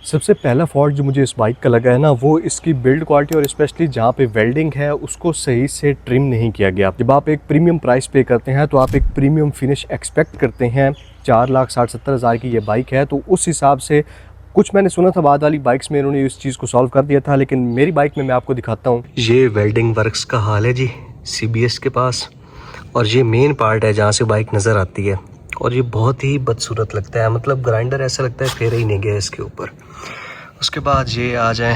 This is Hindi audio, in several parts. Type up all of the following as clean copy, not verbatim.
सबसे पहला फॉल्ट जो मुझे इस बाइक का लगा है ना, वो इसकी बिल्ड क्वालिटी और स्पेशली जहाँ पे वेल्डिंग है उसको सही से ट्रिम नहीं किया गया। जब आप एक प्रीमियम प्राइस पे करते हैं तो आप एक प्रीमियम फिनिश एक्सपेक्ट करते हैं। 4,60,70,000 की ये बाइक है, तो उस हिसाब से कुछ मैंने सुना था बाद वाली बाइक्स में इन्होंने इस चीज़ को सॉल्व कर दिया था, लेकिन मेरी बाइक में मैं आपको दिखाता हूँ। ये वेल्डिंग वर्क्स का हाल है जी CBS के पास, और ये मेन पार्ट है जहाँ से बाइक नज़र आती है, और ये बहुत ही बदसूरत लगता है। मतलब ग्राइंडर ऐसा लगता है फेरा ही नहीं गया इसके ऊपर। उसके बाद ये आ जाए,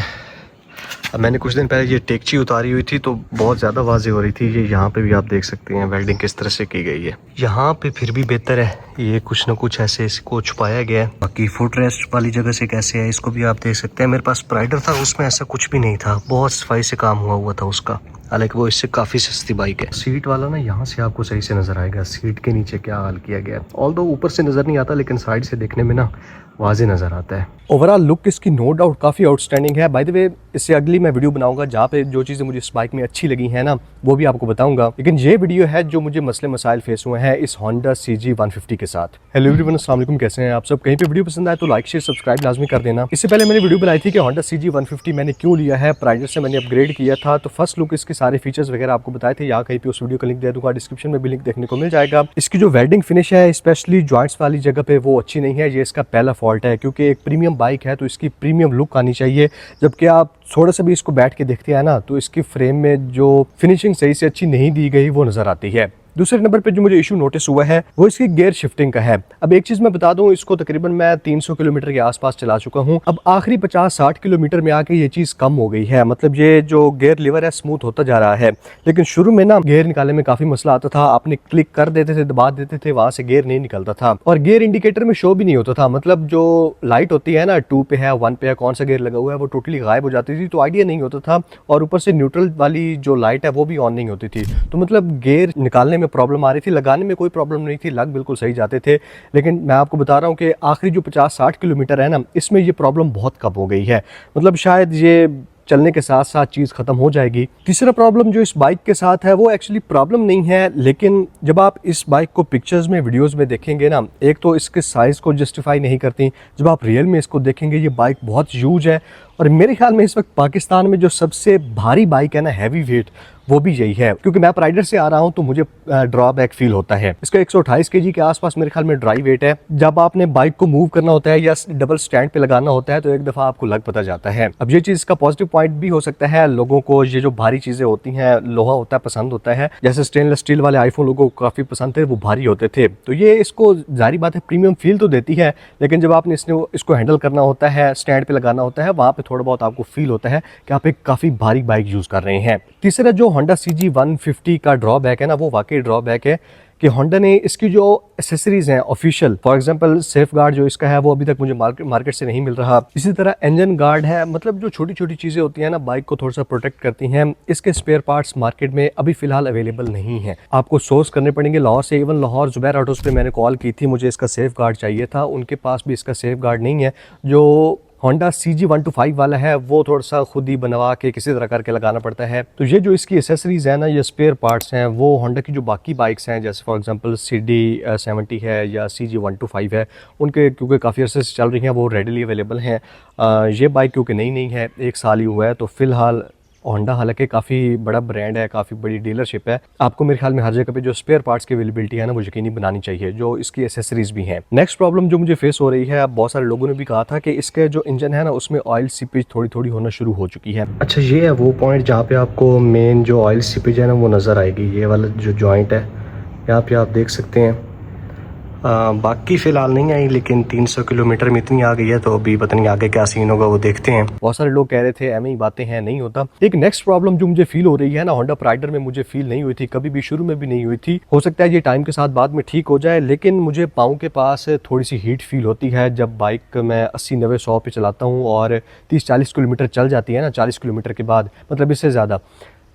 अब मैंने कुछ दिन पहले ये टेकची उतारी हुई थी तो बहुत ज़्यादा वाज़ेह हो रही थी। ये यहाँ पे भी आप देख सकते हैं वेल्डिंग किस तरह से की गई है। यहाँ पे फिर भी बेहतर है, ये कुछ ना कुछ ऐसे इसको छुपाया गया है। बाकी फुट रेस्ट वाली जगह से कैसे है इसको भी आप देख सकते हैं। मेरे पास स्प्राइडर था, उसमें ऐसा कुछ भी नहीं था, बहुत सफाई से काम हुआ था उसका, हालांकि वो इससे काफ़ी सस्ती बाइक है। सीट वाला ना यहाँ से आपको सही से नज़र आएगा, सीट के नीचे क्या हाल किया गया है। ऑल्दो ऊपर से नज़र नहीं आता, लेकिन साइड से देखने में ना वाज़े नज़र आता है। ओवरऑल लुक इसकी नो डाउट काफ़ी आउटस्टैंडिंग है। बाय द वे, इससे अगली मैं वीडियो बनाऊंगा जहाँ पे जो चीज़ें मुझे इस बाइक में अच्छी लगी हैं ना, वो भी आपको बताऊंगा। लेकिन ये वीडियो है जो मुझे मसले मसाइल फेस हुए हैं इस होंडा CG 150 के साथ। हेलो एवरीवन, अस्सलाम वालेकुम, कैसे हैं आप सब। कहीं पे वीडियो पसंद आए तो लाइक शेयर सब्सक्राइब लाजमी कर देना। इससे पहले मैंने वीडियो बनाई थी कि होंडा CG 150 मैंने क्यों लिया है, प्राइडर से मैंने अपग्रेड किया था, तो फर्स्ट लुक इसके सारे फीचर्स वगैरह आपको बताए थे। यहाँ कहीं पे उस वीडियो का लिंक दे दूंगा, डिस्क्रिप्शन में भी लिंक देखने को मिल जाएगा। इसकी जो वेल्डिंग फिनिश है स्पेशली जॉइंट्स वाली जगह पे वो अच्छी नहीं है, ये इसका पहला फॉल्ट है। क्योंकि एक प्रीमियम बाइक है तो इसकी प्रीमियम लुक आनी चाहिए, जबकि आप थोड़ा सा भी इसको बैठ के देखते हैं ना तो इसकी फ्रेम में जो फिनिशिंग सही से अच्छी नहीं दी गई वो नज़र आती है। दूसरे नंबर पे जो मुझे इशू नोटिस हुआ है वो इसकी गियर शिफ्टिंग का है। अब एक चीज़ मैं बता दूं, इसको तकरीबन मैं 300 किलोमीटर के आसपास चला चुका हूं। अब आखिरी 50-60 किलोमीटर में आके ये चीज़ कम हो गई है। मतलब ये जो गियर लीवर है स्मूथ होता जा रहा है, लेकिन शुरू में ना गियर निकालने में काफ़ी मसला आता था। आपने क्लिक कर देते थे, दबा देते थे, वहाँ से गियर नहीं निकलता था, और गियर इंडिकेटर में शो भी नहीं होता था। मतलब जो लाइट होती है ना 2 पे है 1 पे है, कौन सा गियर लगा हुआ है, वो टोटली गायब हो जाती थी, तो आइडिया नहीं होता था। और ऊपर से न्यूट्रल वाली जो लाइट है वो भी ऑन नहीं होती थी, तो मतलब गियर निकालने में प्रॉब्लम आ रही थी। लगाने में कोई प्रॉब्लम नहीं थी, लग बिल्कुल सही जाते थे। लेकिन मैं आपको बता रहा हूँ कि आखिरी जो 50-60 किलोमीटर है ना, इसमें ये प्रॉब्लम बहुत कम हो गई है। मतलब शायद ये चलने के साथ साथ चीज़ ख़त्म हो जाएगी। तीसरा प्रॉब्लम जो इस बाइक के साथ है वो एक्चुअली प्रॉब्लम नहीं है, लेकिन जब आप इस बाइक को पिक्चर्स में वीडियोस में देखेंगे ना, एक तो इसके साइज़ को जस्टिफाई नहीं करती। जब आप रियल में इसको देखेंगे ये बाइक बहुत ह्यूज है, और मेरे ख्याल में इस वक्त पाकिस्तान में जो सबसे भारी बाइक है ना, हैवी वेट, वो भी यही है। क्योंकि मैं प्राइडर से आ रहा हूँ तो मुझे ड्रॉबैक फील होता है। इसका 128 kg के आसपास मेरे ख्याल में ड्राई वेट है। जब आपने बाइक को मूव करना होता है या डबल स्टैंड पे लगाना होता है तो एक दफ़ा आपको लग पता जाता है। अब ये चीज़ का पॉजिटिव पॉइंट भी हो सकता है, लोगों को ये जो भारी चीज़ें होती हैं, लोहा होता है, पसंद होता है। जैसे स्टेनलेस स्टील वाले आईफोन लोगों को काफ़ी पसंद थे, वो भारी होते थे, तो ये इसको जारी बात है प्रीमियम फील तो देती है। लेकिन जब आपने इसको हैंडल करना होता है, स्टैंड पे लगाना होता है, वहाँ पे थोड़ा बहुत आपको फील होता है कि आप एक काफ़ी भारी बाइक यूज़ कर रहे हैं। तीसरा जो होंडा CG 150 का ड्रॉबैक है ना, वो वाकई ड्रॉबैक है कि होंडा ने इसकी जो एसेसरीज हैं official, for example safe guard जो इसका है वो अभी तक मुझे मार्केट से नहीं मिल रहा। इसी तरह इंजन गार्ड है, मतलब जो छोटी छोटी चीज़ें होती हैं ना बाइक को थोड़ा सा प्रोटेक्ट करती हैं, इसके स्पेयर पार्ट्स मार्केट में अभी फिलहाल अवेलेबल नहीं है। आपको सोर्स करने पड़ेंगे लाहौर से। इवन लाहौर जुबैर ऑटोस पे मैंने कॉल की थी, मुझे इसका सेफ गार्ड चाहिए था, उनके पास भी इसका सेफ गार्ड नहीं है। जो होंडा CG 125 वाला है वो थोड़ा सा खुद ही बनवा के किसी तरह करके लगाना पड़ता है। तो ये जो इसकी एसेसरीज है ना, ये स्पेयर पार्ट्स हैं, वो होंडा की जो बाकी बाइक्स हैं जैसे फॉर एग्जांपल CD 70 है या CG 125 है, उनके क्योंकि काफ़ी अर्से से चल रही हैं, वो रेडली अवेलेबल हैं। ये बाइक क्योंकि नई नहीं है, 1 साल ही हुआ है, तो फिलहाल होंडा हालांकि काफ़ी बड़ा ब्रांड है, काफ़ी बड़ी डीलरशिप है, आपको मेरे ख्याल में हर जगह पे जो स्पेयर पार्ट्स की अवेलेबिलिटी है ना वो यकीनी बनानी चाहिए, जो इसकी एसेसरीज भी हैं। नेक्स्ट प्रॉब्लम जो मुझे फेस हो रही है, बहुत सारे लोगों ने भी कहा था कि इसके जो इंजन है ना उसमें ऑयल सीपेज थोड़ी थोड़ी होना शुरू हो चुकी है। अच्छा, ये है वो पॉइंट जहाँ पे आपको मेन जो ऑयल सीपेज है ना वो नज़र आएगी। ये वाला जो जॉइंट है यहाँ पे आप देख सकते हैं। बाकी फ़िलहाल नहीं आई, लेकिन 300 किलोमीटर में इतनी आ गई है तो अभी पता नहीं आगे क्या सीन होगा, वो देखते हैं। बहुत सारे लोग कह रहे थे एम ही बातें हैं, नहीं होता। एक नेक्स्ट प्रॉब्लम जो मुझे फील हो रही है ना, होंडा प्राइडर में मुझे फील नहीं हुई थी, कभी भी शुरू में भी नहीं हुई थी। हो सकता है ये टाइम के साथ बाद में ठीक हो जाए, लेकिन मुझे पाँव के पास थोड़ी सी हीट फील होती है जब बाइक मैं 80-90-100 पे चलाता हूँ, और 30-40 किलोमीटर चल जाती है ना, 40 किलोमीटर के बाद, मतलब इससे ज़्यादा।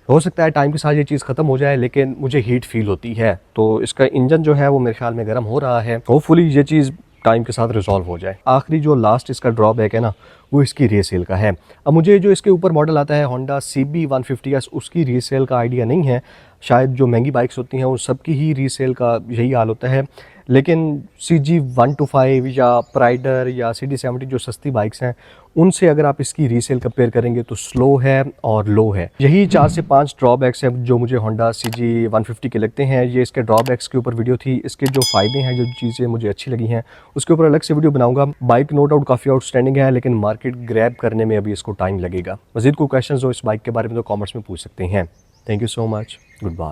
हो सकता है टाइम के साथ ये चीज़ ख़त्म हो जाए, लेकिन मुझे हीट फील होती है। तो इसका इंजन जो है वो मेरे ख्याल में गर्म हो रहा है, होपफुली ये चीज़ टाइम के साथ रिजॉल्व हो जाए। आखिरी जो लास्ट इसका ड्रॉबैक है ना वो इसकी रीसेल का है। अब मुझे जो इसके ऊपर मॉडल आता है होंडा CB 150S, उसकी रीसेल का आइडिया नहीं है। शायद जो महंगी बाइक्स होती हैं उन सब की ही रीसेल का यही हाल होता है, लेकिन CG125 या प्राइडर या CD70 जो सस्ती बाइक्स हैं उनसे अगर आप इसकी रीसेल कंपेयर करेंगे तो स्लो है और लो है। यही 4 से 5 ड्रॉबैक्स हैं जो मुझे होंडा CG150 के लगते हैं। ये इसके ड्रॉबैक्स के ऊपर वीडियो थी। इसके जो फ़ायदे हैं, जो चीज़ें मुझे अच्छी लगी हैं, उसके ऊपर अलग से वीडियो बनाऊंगा। बाइक नो डाउट काफ़ी आउटस्टैंडिंग है, लेकिन मार्केट ग्रैब करने में अभी इसको टाइम लगेगा। मज़ीद कोई क्वेश्चन हो इस बाइक के बारे में तो कॉमेंट्स में पूछ सकते हैं। Thank you so much. Good bye.